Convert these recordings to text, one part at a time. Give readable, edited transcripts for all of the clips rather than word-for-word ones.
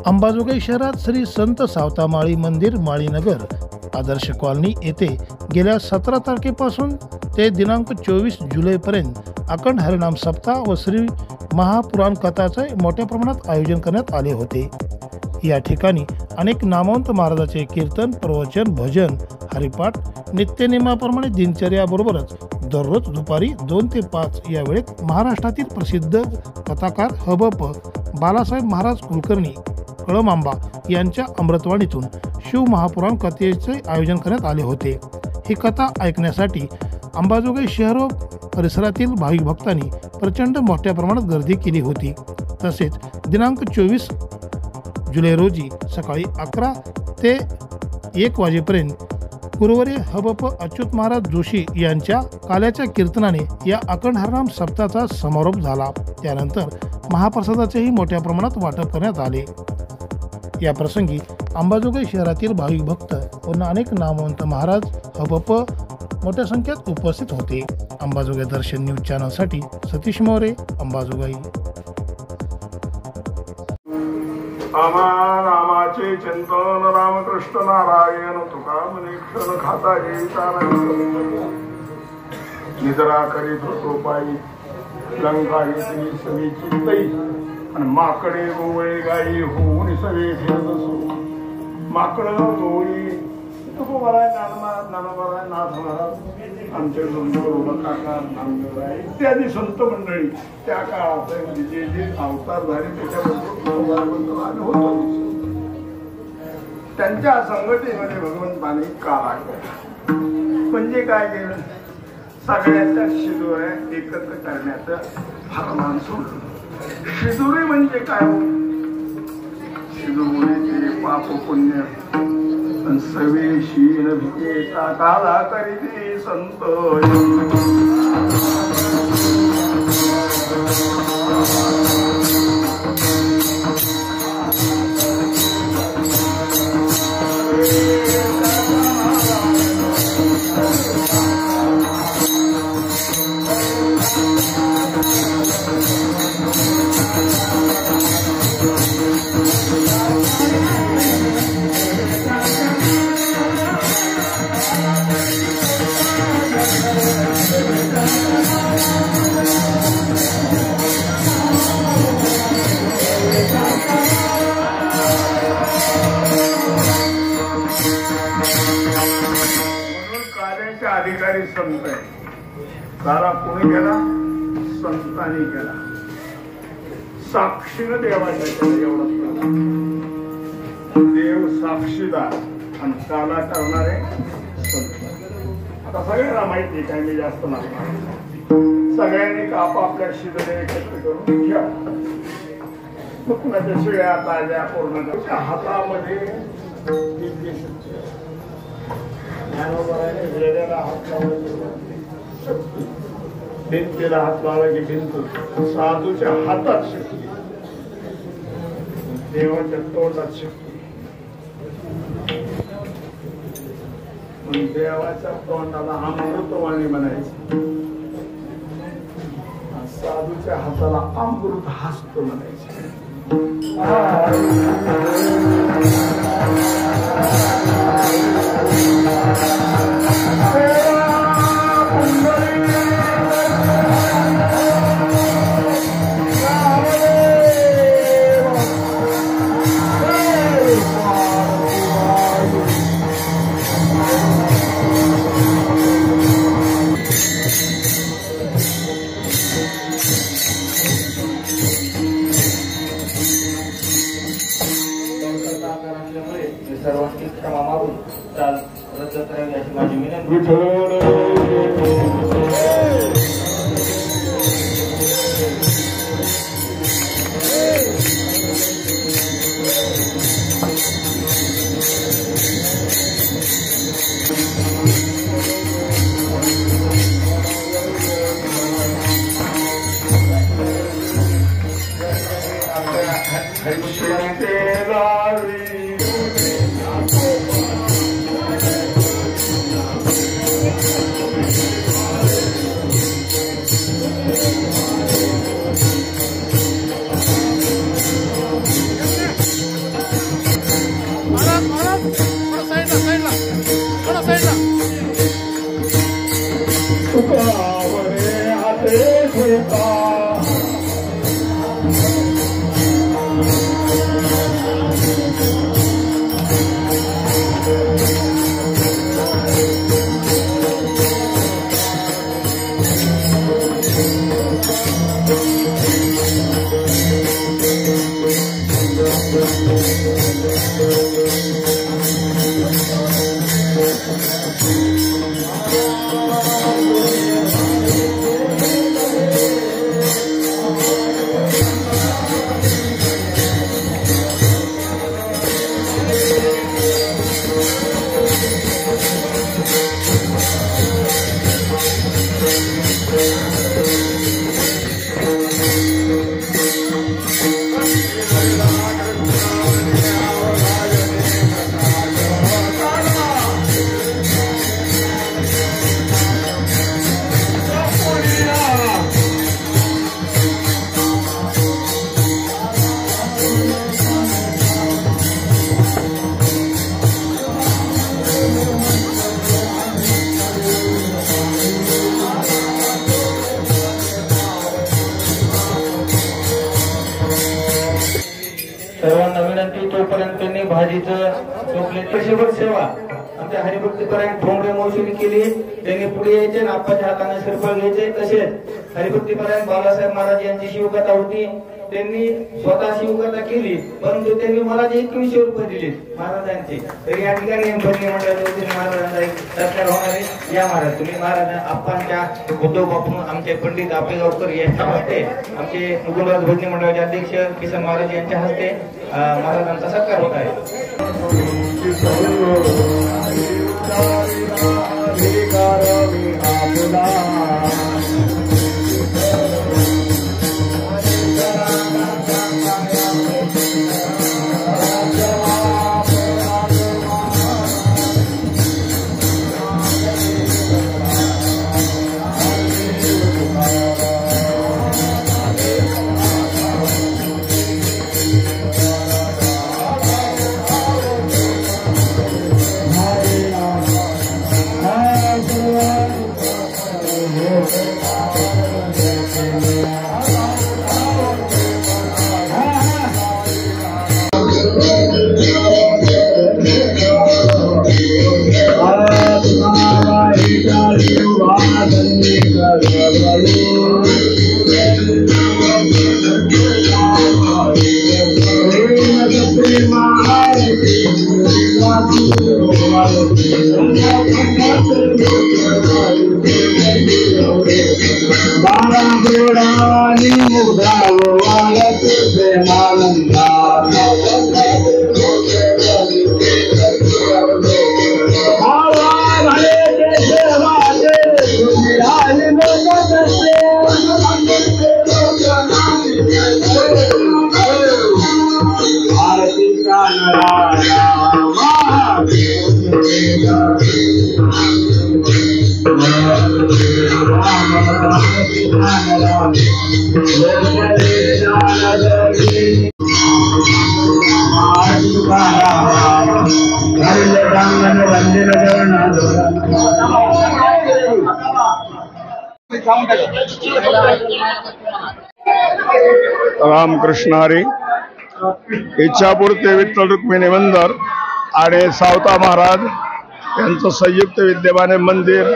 अंबाजोगाई शहरात श्री संत सावतामाळी मंदिर माळीनगर आदर्श कॉलनी येथे गेल्या 17 तारखेपासून ते दिनांक 24 जुलैपर्यंत अखंड हरिनाम सप्ताह व श्री महापुराण कथाचे मोठ्या प्रमाणात आयोजन करण्यात आले होते। या ठिकाणी अनेक नामवंत महाराजांचे कीर्तन, प्रवचन, भजन, हरिपाठ नित्यनेमाप्रमाणे दिनचर्याबरोबरच दररोज दुपारी 2 ते 5 या वेळेत महाराष्ट्रातील प्रसिद्ध कथाकार हबप बालासाहेब महाराज कुलकर्णी कळमांबा यांच्या अमृतवाणीतून शिव महापुराण कथेचे आयोजन करण्यात आले होते। ही कथा ऐकण्यासाठी अंबाजोगाई शहर व परिसरातील भाविक भक्तांनी प्रचंड मोठ्या प्रमाणात गर्दी केली होती। तसेच दिनांक 24 जुलै रोजी सकाळी 11 ते 1 वाजेपर्यंत गुरुवारी हबप अच्युत महाराज जोशी यांच्या काल्याच्या कीर्तनाने या अखंड हरिनाम सप्ताहाचा समारोप झाला। त्यानंतर महाप्रसादाचेही मोठ्या प्रमाणात वाटप करण्यात आले। या प्रसंगी अंबाजोगाई शहरातील भाविक भक्त व अनेक नामवंत महाराज हबप मोठ्या संख्येत उपस्थित होते। अंबाजोगाई दर्शन न्यूज चॅनलसाठी सतीश मोरे, अंबाजोगाई। रामाचे चिंतन रामकृष्ण नारायण तुका मनीक्षण खाता येता निद्रा करीत होतो पायी लंका येथली सवेची तई आणि माकडे गोवळे गाई होऊन सवे फिरत असो। माकड गोवळी तुको बराय नाना बराय नाथ महाराज आमचे जोंडोर काका नामदेवराय इत्यादी संत मंडळी त्या काळात जे जे अवतार झाले त्याच्याबद्दल होतो। त्यांच्या संघटनेमध्ये भगवंताने काळा केला म्हणजे काय केलं, सगळ्याच्या शिदोऱ्या एकत्र करण्याचं फरमान सोडलं। शिदोरी म्हणजे काय, शिदोरीचे पाप पुण्य सवेशीन भिकेचा काला करीते संत। अधिकारी संत आहे, सारा कोणी केला, संतांनी केला, साक्षीनं देवाच्या केला। एवढा देव साक्षीदार आणि काला करणारे संत। आता सगळ्यांना माहिती काय, मी जास्त नाही, सगळ्यांनी आपापल्या शिदोऱ्या एकत्र करून घ्या। मग कुणाच्या शिळ्या ताज्या पूर्ण हातामध्ये भिंतीला हात लावला की भिंत, साधूच्या हातात शक्ती, देवाच्या तोंडात शक्ती। देवाच्या तोंडाला अमृतवाणी म्हणायची, साधूच्या हाताला अमृत हस्त म्हणायचे। सर्वांची क्षमा मागून चाल रद्द करावी अशी माझी विनंती। तुकावरे हाते ठेका सर्वांना विनंती, तोपर्यंत त्यांनी भाजीचं चोकलेट पेशेवर सेवा आमच्या हरिभक्तीपरायण ठोंबरे मौसुमी केली. त्यांनी पुढे यायचे आणि आप्पाच्या हाताने श्रीफळ घ्यायचे. तसेच हरिभक्तीपरायण बाळासाहेब महाराज यांची शिवकथा होती, त्यांनी स्वतः शिवकथा केली, परंतु त्यांनी मला जे 2100 रुपये दिले महाराजांचे. तर या ठिकाणी भजनी मंडळाच्या वतीने महाराजांचा एक सत्कार होणार आहे. या महाराज तुम्ही महाराज आप्पांच्या उद्धव बापू आमचे पंडित आपेगावकर यांच्या हस्ते, आमचे मुकुंदराज भजनी मंडळाचे अध्यक्ष किसन महाराज यांच्या हस्ते महाराजांचा सत्कार होत आहे. रामकृष्ण हरी. इच्छापूर ते विठ्ठल रुक्मिणी मंदिर आणि सावता महाराज यांचं संयुक्त विद्यमाने मंदिर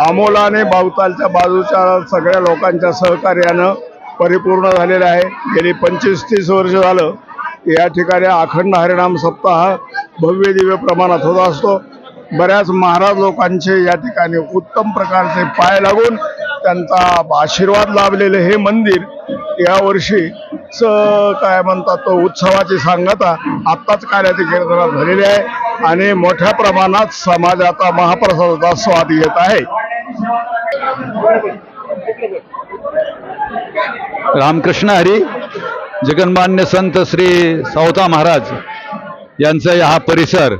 आमोलाने बावतालच्या बाजूच्या सगळ्या लोकांच्या सहकार्यानं परिपूर्ण झालेलं आहे. गेली 25-30 वर्ष झालं या ठिकाणी अखंड हरिनाम सप्ताह भव्य दिव्य प्रमाणात होत असतो. बऱ्याच महाराज लोकांचे या ठिकाणी उत्तम प्रकारचे पाय लागून त्यांचा आशीर्वाद लाभलेले हे मंदिर यावर्षी काय म्हणतात तो उत्सवाची सांगता आत्ताच कार्याची कीर्तनात झालेली आहे आणि मोठ्या प्रमाणात समाजाचा महाप्रसादाचा स्वाद घेत आहे. रामकृष्ण हरी. जगन्मान्य संत श्री सावता महाराज यांचा हा परिसर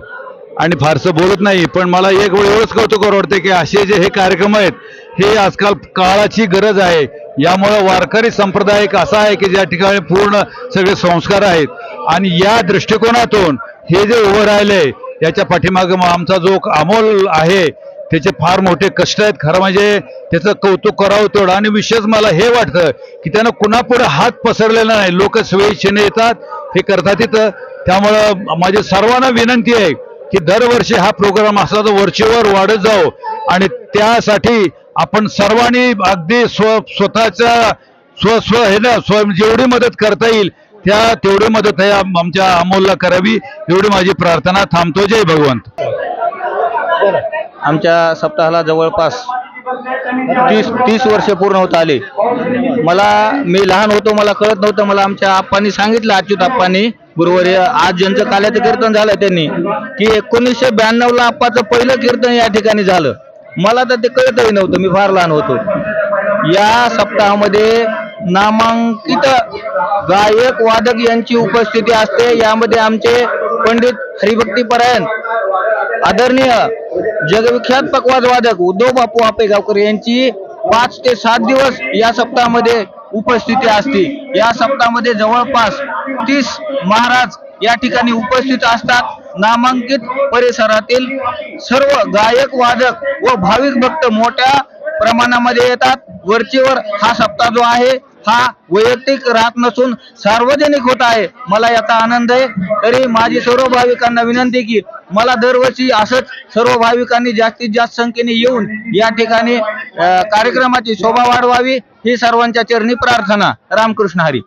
आणि फारसं बोलत नाही, पण मला एक वेळ एवढंच कौतुक वाटते की असे जे हे कार्यक्रम आहेत हे आजकाल काळाची गरज आहे. यामुळे वारकरी संप्रदाय एक असा आहे की ज्या ठिकाणी पूर्ण सगळे संस्कार आहेत आणि या दृष्टिकोनातून हे जे उभं राहिले याच्या पाठीमागे आमचा जो अमोल आहे त्याचे फार मोठे कष्ट आहेत. खरं म्हणजे त्याचं कौतुक करावं तेवढं. आणि विशेष मला हे वाटतं की त्यानं कुणापुढे हात पसरलेला नाही. लोक स्वेच्छेने येतात, हे करतात तिथं. त्यामुळं माझी सर्वांना विनंती आहे की दरवर्षी हा प्रोग्राम असा जो वरचेवर वाढत जाओ आणि त्यासाठी आपण सर्वांनी अगदी स्वतःच्या जेवढी मदत करता येईल तेवढी मदत आहे आमच्या अमोलला करावी, एवढी माझी प्रार्थना. थांबतो. जय भगवंत. आमच्या सप्ताहाला जवळपास 30 वर्षे पूर्ण होत आले. मी लहान होतो, मला कळत नव्हतं. मला आमच्या आप्पांनी सांगितलं, अच्युत आप्पांनी गुरुवारी, आज ज्यांचं काल्याचं कीर्तन झालं त्यांनी, की 1992ला आप्पाचं पहिलं कीर्तन या ठिकाणी झालं. मला तर ते कळतही नव्हतं, मी फार लहान होतो. या सप्ताहामध्ये नामांकित गायक वादक यांची उपस्थिती असते. यामध्ये आमचे पंडित हरिभक्तीपरायण आदरणीय जगविख्यात पकवाज वादक उद्धव बापू आपेगावकर यांची 5 ते 7 दिवस या सप्ताहामध्ये उपस्थिती असते. या सप्ताहामध्ये जवळपास 30 महाराज या ठिकाणी उपस्थित असतात. नामांकित परिसरातील सर्व गायक वादक व भाविक भक्त मोठ्या प्रमाणामध्ये येतात. वरचेवर हा सप्ताह जो आहे हा वैयक्तिक राहत नसून सार्वजनिक होत आहे. मला याचा आनंद आहे. तरी माझी सर्व भाविकांना विनंती की मला दरवर्षी असंच सर्व भाविकांनी जास्तीत जास्त संख्येने येऊन या ठिकाणी कार्यक्रमाची शोभा वाढवावी ही सर्वांच्या चरणी प्रार्थना. रामकृष्ण हरी.